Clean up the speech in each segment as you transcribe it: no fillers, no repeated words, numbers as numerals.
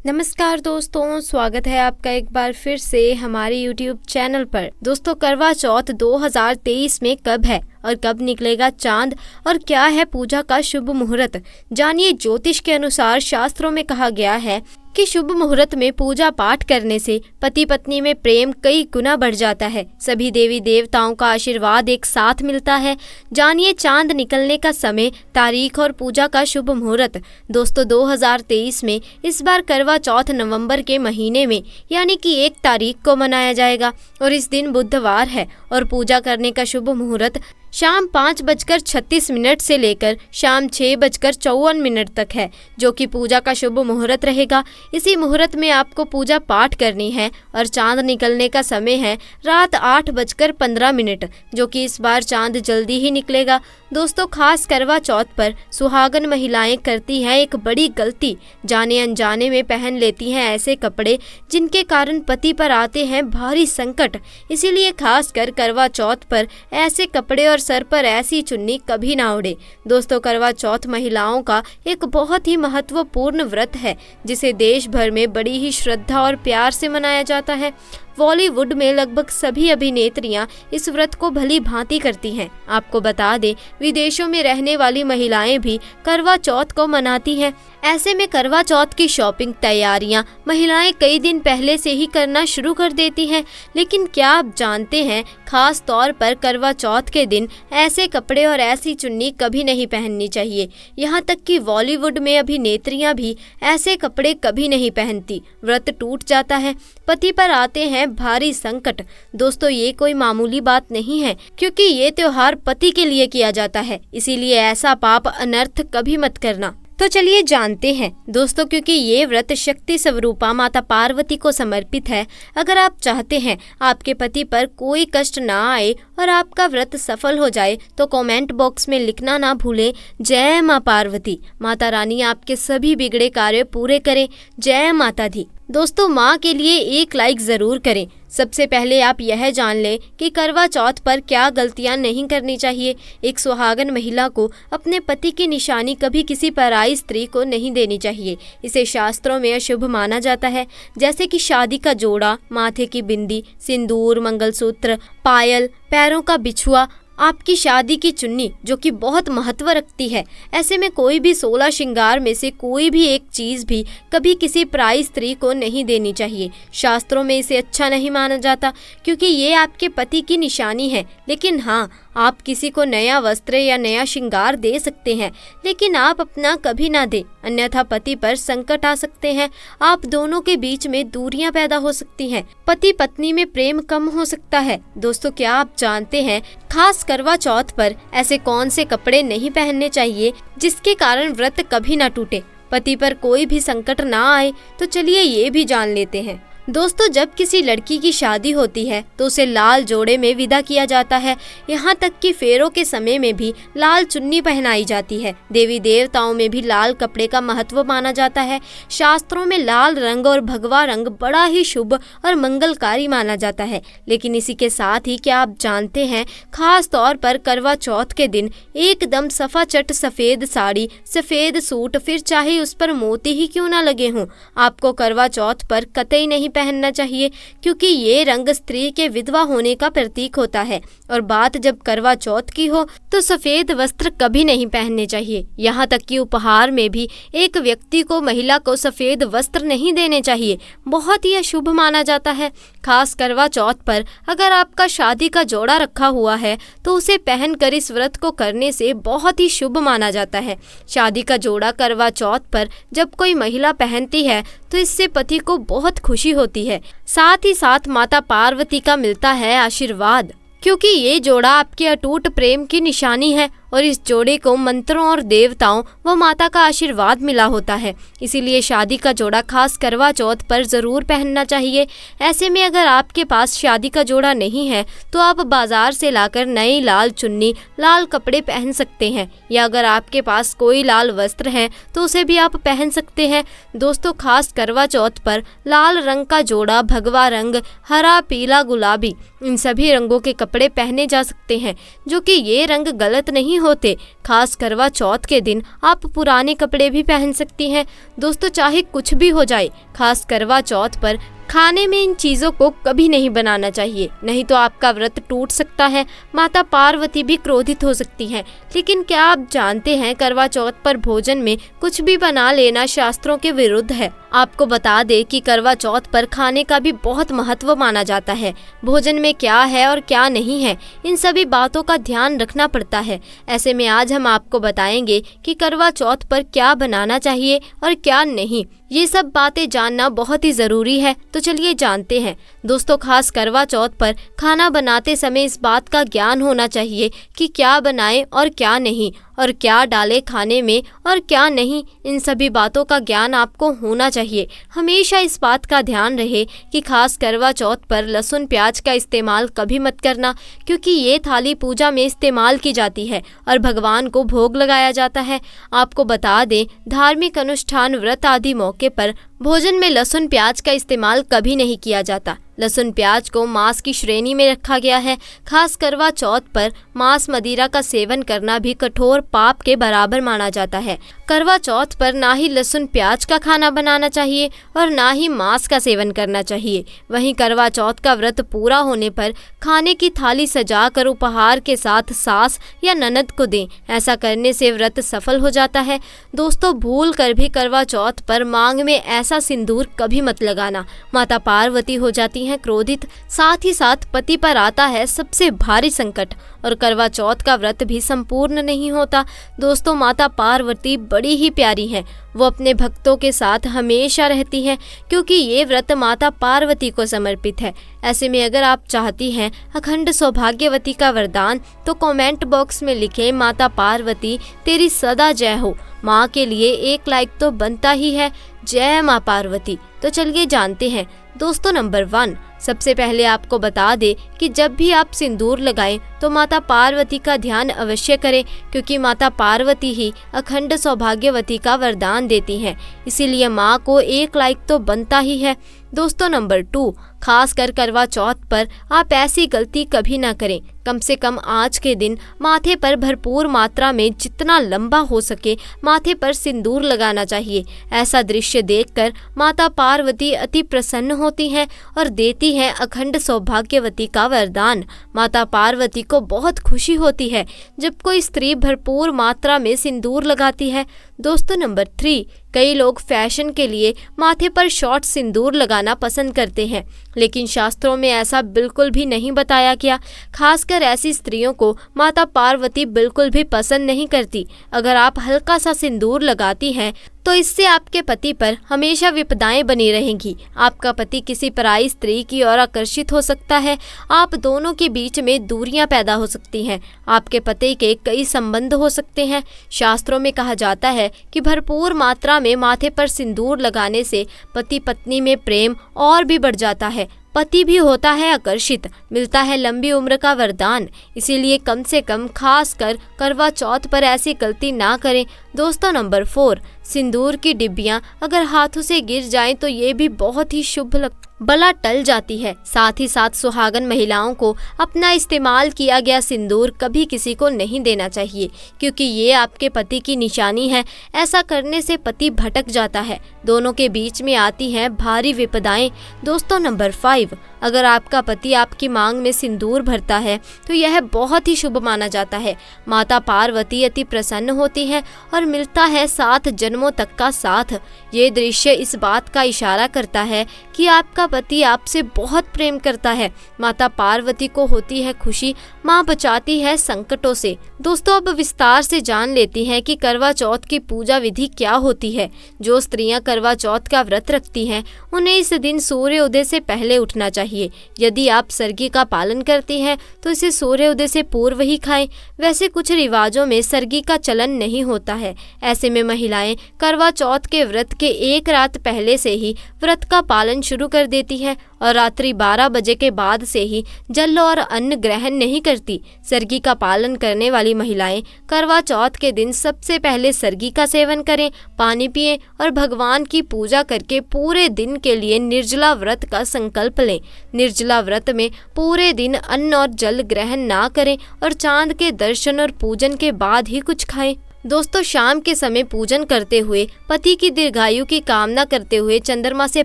नमस्कार दोस्तों, स्वागत है आपका एक बार फिर से हमारे YouTube चैनल पर। दोस्तों, करवा चौथ 2023 में कब है और कब निकलेगा चांद और क्या है पूजा का शुभ मुहूर्त, जानिए। ज्योतिष के अनुसार शास्त्रों में कहा गया है कि शुभ मुहूर्त में पूजा पाठ करने से पति पत्नी में प्रेम कई गुना बढ़ जाता है। सभी देवी देवताओं का आशीर्वाद एक साथ मिलता है। जानिए चांद निकलने का समय, तारीख और पूजा का शुभ मुहूर्त। दोस्तों, 2023 में इस बार करवा चौथ नवंबर के महीने में यानी कि 1 तारीख को मनाया जाएगा और इस दिन बुधवार है और पूजा करने का शुभ मुहूर्त शाम 5:36 से लेकर शाम 6:54 तक है, जो कि पूजा का शुभ मुहूर्त रहेगा। इसी मुहूर्त में आपको पूजा पाठ करनी है और चांद निकलने का समय है रात 8:15, जो कि इस बार चांद जल्दी ही निकलेगा। दोस्तों, खास करवा चौथ पर सुहागन महिलाएं करती हैं एक बड़ी गलती, जाने अनजाने में पहन लेती हैं ऐसे कपड़े जिनके कारण पति पर आते हैं भारी संकट। इसीलिए खासकर करवा चौथ पर ऐसे कपड़े और सर पर ऐसी चुन्नी कभी ना उड़े। दोस्तों, करवा चौथ महिलाओं का एक बहुत ही महत्वपूर्ण व्रत है जिसे देश भर में बड़ी ही श्रद्धा और प्यार से मनाया जाता है। बॉलीवुड में लगभग सभी अभिनेत्रियां इस व्रत को भली भांति करती हैं। आपको बता दें, विदेशों में रहने वाली महिलाएं भी करवा चौथ को मनाती हैं। ऐसे में करवा चौथ की शॉपिंग तैयारियां महिलाएं कई दिन पहले से ही करना शुरू कर देती हैं। लेकिन क्या आप जानते हैं, खास तौर पर करवा चौथ के दिन ऐसे कपड़े और ऐसी चुन्नी कभी नहीं पहननी चाहिए। यहाँ तक कि बॉलीवुड में अभिनेत्रियां भी ऐसे कपड़े कभी नहीं पहनती। व्रत टूट जाता है, पति पर आते हैं भारी संकट। दोस्तों, ये कोई मामूली बात नहीं है, क्योंकि ये त्योहार पति के लिए किया जाता है। इसीलिए ऐसा पाप अनर्थ कभी मत करना। तो चलिए जानते हैं दोस्तों, क्योंकि ये व्रत शक्ति स्वरूपा माता पार्वती को समर्पित है। अगर आप चाहते हैं आपके पति पर कोई कष्ट ना आए और आपका व्रत सफल हो जाए, तो कमेंट बॉक्स में लिखना ना भूलें, जय माँ पार्वती। माता रानी आपके सभी बिगड़े कार्य पूरे करें। जय माता दी। दोस्तों, माँ के लिए एक लाइक जरूर करें। सबसे पहले आप यह जान लें कि करवा चौथ पर क्या गलतियां नहीं करनी चाहिए। एक सुहागन महिला को अपने पति की निशानी कभी किसी पराई स्त्री को नहीं देनी चाहिए। इसे शास्त्रों में अशुभ माना जाता है, जैसे कि शादी का जोड़ा, माथे की बिंदी, सिंदूर, मंगलसूत्र, पायल, पैरों का बिछुआ, आपकी शादी की चुन्नी, जो कि बहुत महत्व रखती है। ऐसे में कोई भी 16 श्रृंगार में से कोई भी एक चीज भी कभी किसी पराई स्त्री को नहीं देनी चाहिए। शास्त्रों में इसे अच्छा नहीं माना जाता, क्योंकि ये आपके पति की निशानी है। लेकिन हाँ, आप किसी को नया वस्त्र या नया श्रृंगार दे सकते हैं, लेकिन आप अपना कभी ना दें, अन्यथा पति पर संकट आ सकते हैं। आप दोनों के बीच में दूरियां पैदा हो सकती हैं, पति पत्नी में प्रेम कम हो सकता है। दोस्तों, क्या आप जानते हैं खास करवा चौथ पर ऐसे कौन से कपड़े नहीं पहनने चाहिए जिसके कारण व्रत कभी ना टूटे, पति पर कोई भी संकट ना आए? तो चलिए ये भी जान लेते हैं। दोस्तों, जब किसी लड़की की शादी होती है तो उसे लाल जोड़े में विदा किया जाता है। यहाँ तक कि फेरों के समय में भी लाल चुन्नी पहनाई जाती है। देवी देवताओं में भी लाल कपड़े का महत्व माना जाता है। शास्त्रों में लाल रंग और भगवा रंग बड़ा ही शुभ और मंगलकारी माना जाता है। लेकिन इसी के साथ ही क्या आप जानते हैं, खास तौर पर करवा चौथ के दिन एकदम सफाचट सफेद साड़ी, सफेद सूट, फिर चाहे उस पर मोती ही क्यों ना लगे हों, आपको करवा चौथ पर कतई नहीं पहनना चाहिए, क्योंकि ये रंग स्त्री के विधवा होने का प्रतीक होता है। और बात जब करवा चौथ की हो तो सफेद वस्त्र कभी नहीं पहनने चाहिए। यहाँ तक कि उपहार में भी एक व्यक्ति को, महिला को सफेद वस्त्र नहीं देने चाहिए, बहुत ही अशुभ माना जाता है। खास करवा चौथ पर अगर आपका शादी का जोड़ा रखा हुआ है तो उसे पहनकर इस व्रत को करने से बहुत ही शुभ माना जाता है। शादी का जोड़ा करवा चौथ पर जब कोई महिला पहनती है तो इससे पति को बहुत खुशी होती है, साथ ही साथ माता पार्वती का मिलता है आशीर्वाद, क्योंकि ये जोड़ा आपके अटूट प्रेम की निशानी है और इस जोड़े को मंत्रों और देवताओं व माता का आशीर्वाद मिला होता है। इसीलिए शादी का जोड़ा खास करवा चौथ पर जरूर पहनना चाहिए। ऐसे में अगर आपके पास शादी का जोड़ा नहीं है तो आप बाजार से लाकर नई लाल चुन्नी, लाल कपड़े पहन सकते हैं, या अगर आपके पास कोई लाल वस्त्र है तो उसे भी आप पहन सकते हैं। दोस्तों, खास करवा चौथ पर लाल रंग का जोड़ा, भगवा रंग, हरा, पीला, गुलाबी, इन सभी रंगों के कपड़े पहने जा सकते हैं, जो कि ये रंग गलत नहीं होते। खास करवा चौथ के दिन आप पुराने कपड़े भी पहन सकती हैं। दोस्तों, चाहे कुछ भी हो जाए, खास करवा चौथ पर खाने में इन चीज़ों को कभी नहीं बनाना चाहिए, नहीं तो आपका व्रत टूट सकता है। माता पार्वती भी क्रोधित हो सकती हैं। लेकिन क्या आप जानते हैं, करवा चौथ पर भोजन में कुछ भी बना लेना शास्त्रों के विरुद्ध है। आपको बता दे कि करवा चौथ पर खाने का भी बहुत महत्व माना जाता है। भोजन में क्या है और क्या नहीं है, इन सभी बातों का ध्यान रखना पड़ता है। ऐसे में आज हम आपको बताएंगे कि करवा चौथ पर क्या बनाना चाहिए और क्या नहीं। ये सब बातें जानना बहुत ही जरूरी है, तो चलिए जानते हैं। दोस्तों, खास करवा चौथ पर खाना बनाते समय इस बात का ज्ञान होना चाहिए कि क्या बनाएं और क्या नहीं, और क्या डालें खाने में और क्या नहीं। इन सभी बातों का ज्ञान आपको होना चाहिए। हमेशा इस बात का ध्यान रहे कि खास करवा चौथ पर लहसुन प्याज का इस्तेमाल कभी मत करना, क्योंकि ये थाली पूजा में इस्तेमाल की जाती है और भगवान को भोग लगाया जाता है। आपको बता दें, धार्मिक अनुष्ठान, व्रत आदि मौके पर भोजन में लहसुन प्याज का इस्तेमाल कभी नहीं किया जाता। लहसुन प्याज को मांस की श्रेणी में रखा गया है। खास करवा चौथ पर मांस मदिरा का सेवन करना भी कठोर पाप के बराबर माना जाता है। करवा चौथ पर ना ही लहसुन प्याज का खाना बनाना चाहिए और ना ही मांस का सेवन करना चाहिए। वहीं करवा चौथ का व्रत पूरा होने पर खाने की थाली सजाकर उपहार के साथ सास या ननद को दें। ऐसा करने से व्रत सफल हो जाता है। दोस्तों, भूल कर भी करवा चौथ पर मांग में ऐसा सिंदूर कभी मत लगाना। माता पार्वती हो जाती हैं क्रोधित, साथ ही साथ पति पर आता है सबसे भारी संकट और करवा चौथ का व्रत भी संपूर्ण नहीं होता। दोस्तों, माता पार्वती बड़ी ही प्यारी हैं। वो अपने भक्तों के साथ हमेशा रहती हैं, क्योंकि ये व्रत माता पार्वती को समर्पित है। ऐसे में अगर आप चाहती हैं अखंड सौभाग्यवती का वरदान, तो कमेंट बॉक्स में लिखें, माता पार्वती तेरी सदा जय हो। माँ के लिए एक लाइक तो बनता ही है। जय माँ पार्वती। तो चलिए जानते हैं। दोस्तों, नंबर 1, सबसे पहले आपको बता दे कि जब भी आप सिंदूर लगाएं तो माता पार्वती का ध्यान अवश्य करें, क्योंकि माता पार्वती ही अखंड सौभाग्यवती का वरदान देती हैं। इसीलिए माँ को एक लाइक तो बनता ही है। दोस्तों, नंबर 2, खास कर करवा चौथ पर आप ऐसी गलती कभी ना करें। कम से कम आज के दिन माथे पर भरपूर मात्रा में जितना लंबा हो सके माथे पर सिंदूर लगाना चाहिए। ऐसा दृश्य देखकर माता पार्वती अति प्रसन्न होती हैं और देती हैं अखंड सौभाग्यवती का वरदान। माता पार्वती को बहुत खुशी होती है जब कोई स्त्री भरपूर मात्रा में सिंदूर लगाती है। दोस्तों, नंबर 3, कई लोग फैशन के लिए माथे पर शॉर्ट सिंदूर लगाना पसंद करते हैं, लेकिन शास्त्रों में ऐसा बिल्कुल भी नहीं बताया गया। खासकर ऐसी स्त्रियों को माता पार्वती बिल्कुल भी पसंद नहीं करती। अगर आप हल्का सा सिंदूर लगाती हैं तो इससे आपके पति पर हमेशा विपदाएं बनी रहेंगी। आपका पति किसी पराई स्त्री की ओर आकर्षित हो सकता है। आप दोनों के बीच में दूरियां पैदा हो सकती हैं। आपके पति के कई संबंध हो सकते हैं। शास्त्रों में कहा जाता है कि भरपूर मात्रा में माथे पर सिंदूर लगाने से पति पत्नी में प्रेम और भी बढ़ जाता है। पति भी होता है आकर्षित, मिलता है लंबी उम्र का वरदान। इसीलिए कम से कम खास कर करवा चौथ पर ऐसी गलती ना करें। दोस्तों, नंबर 4, सिंदूर की डिब्बियां अगर हाथों से गिर जाएं तो ये भी बहुत ही शुभ बला टल जाती है। साथ ही साथ सुहागन महिलाओं को अपना इस्तेमाल किया गया सिंदूर कभी किसी को नहीं देना चाहिए, क्योंकि ये आपके पति की निशानी है। ऐसा करने से पति भटक जाता है। दोनों के बीच में आती हैं भारी विपदाएं। दोस्तों, नंबर 5, अगर आपका पति आपकी मांग में सिंदूर भरता है तो यह बहुत ही शुभ माना जाता है। माता पार्वती अति प्रसन्न होती हैं और मिलता है 7 जन्मों तक का साथ। ये दृश्य इस बात का इशारा करता है कि आपका पति आपसे बहुत प्रेम करता है। माता पार्वती को होती है खुशी, माँ बचाती है संकटों से। दोस्तों, अब विस्तार से जान लेती हैं कि करवा चौथ की पूजा विधि क्या होती है। जो स्त्रियां करवा चौथ का व्रत रखती हैं उन्हें इस दिन सूर्य उदय से पहले उठना चाहिए। यदि आप सरगी का पालन करती हैं तो इसे सूर्य उदय से पूर्व ही खाएं। वैसे कुछ रिवाजों में सरगी का चलन नहीं होता है। ऐसे में महिलाएं करवा चौथ के व्रत के एक रात पहले से ही व्रत का पालन शुरू कर देती है और रात्रि 12 बजे के बाद से ही जल और अन्न ग्रहण नहीं करती। सरगी का पालन करने वाली महिलाएं करवा चौथ के दिन सबसे पहले सरगी का सेवन करें, पानी पिएं और भगवान की पूजा करके पूरे दिन के लिए निर्जला व्रत का संकल्प लें। निर्जला व्रत में पूरे दिन अन्न और जल ग्रहण ना करें और चांद के दर्शन और पूजन के बाद ही कुछ खाएं। दोस्तों, शाम के समय पूजन करते हुए पति की दीर्घायु की कामना करते हुए चंद्रमा से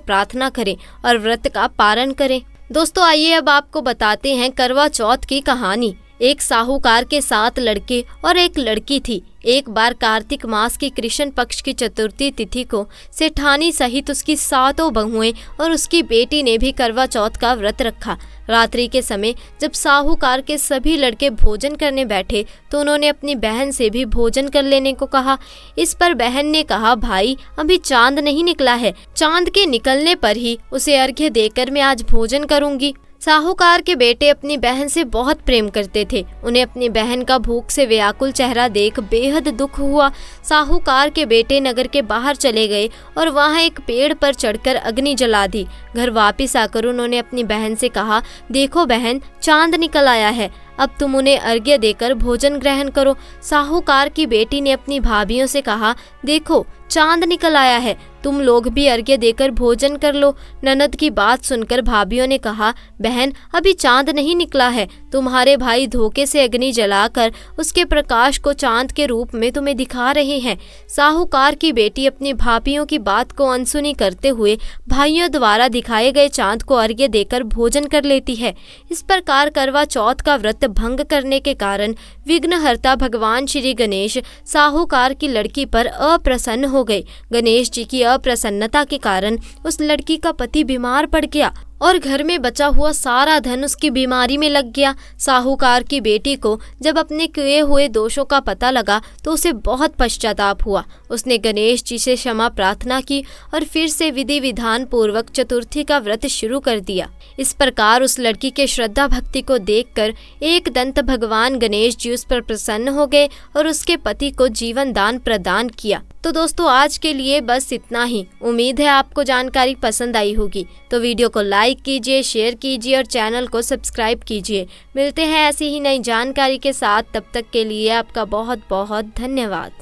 प्रार्थना करें और व्रत का पारण करें। दोस्तों, आइए अब आपको बताते हैं करवा चौथ की कहानी। एक साहूकार के 7 लड़के और एक लड़की थी। एक बार कार्तिक मास की कृष्ण पक्ष की चतुर्थी तिथि को सेठानी सहित उसकी 7 बहुएं और उसकी बेटी ने भी करवा चौथ का व्रत रखा। रात्रि के समय जब साहूकार के सभी लड़के भोजन करने बैठे तो उन्होंने अपनी बहन से भी भोजन कर लेने को कहा। इस पर बहन ने कहा, भाई अभी चांद नहीं निकला है, चांद के निकलने पर ही उसे अर्घ्य देकर मैं आज भोजन करूंगी। साहूकार के बेटे अपनी बहन से बहुत प्रेम करते थे। उन्हें अपनी बहन का भूख से व्याकुल चेहरा देख बेहद दुख हुआ। साहूकार के बेटे नगर के बाहर चले गए और वहां एक पेड़ पर चढ़कर अग्नि जला दी। घर वापस आकर उन्होंने अपनी बहन से कहा, देखो बहन, चांद निकल आया है, अब तुम उन्हें अर्घ्य देकर भोजन ग्रहण करो। साहूकार की बेटी ने अपनी भाभियों से कहा, देखो चांद निकल आया है, तुम लोग भी अर्घ्य देकर भोजन कर लो। ननद की बात सुनकर भाभियों ने कहा, बहन अभी चांद नहीं निकला है, तुम्हारे भाई धोखे से अग्नि जलाकर उसके प्रकाश को चांद के रूप में तुम्हें दिखा रहे हैं। साहूकार की बेटी अपनी भाभियों की बात को अनसुनी करते हुए भाइयों द्वारा दिखाए गए चांद को अर्घ्य देकर भोजन कर लेती है। इस प्रकार करवा चौथ का व्रत भंग करने के कारण विघ्नहर्ता भगवान श्री गणेश साहूकार की लड़की पर अप्रसन्न हो गए। गणेश जी की अप्रसन्नता के कारण उस लड़की का पति बीमार पड़ गया और घर में बचा हुआ सारा धन उसकी बीमारी में लग गया। साहूकार की बेटी को जब अपने किए हुए दोषों का पता लगा तो उसे बहुत पश्चाताप हुआ। उसने गणेश जी से क्षमा प्रार्थना की और फिर से विधि विधान पूर्वक चतुर्थी का व्रत शुरू कर दिया। इस प्रकार उस लड़की के श्रद्धा भक्ति को देखकर एक दंत भगवान गणेश जी उस पर प्रसन्न हो गए और उसके पति को जीवन दान प्रदान किया। तो दोस्तों, आज के लिए बस इतना ही। उम्मीद है आपको जानकारी पसंद आई होगी। तो वीडियो को लाइक कीजिए, शेयर कीजिए और चैनल को सब्सक्राइब कीजिए। मिलते हैं ऐसी ही नई जानकारी के साथ। तब तक के लिए आपका बहुत बहुत धन्यवाद।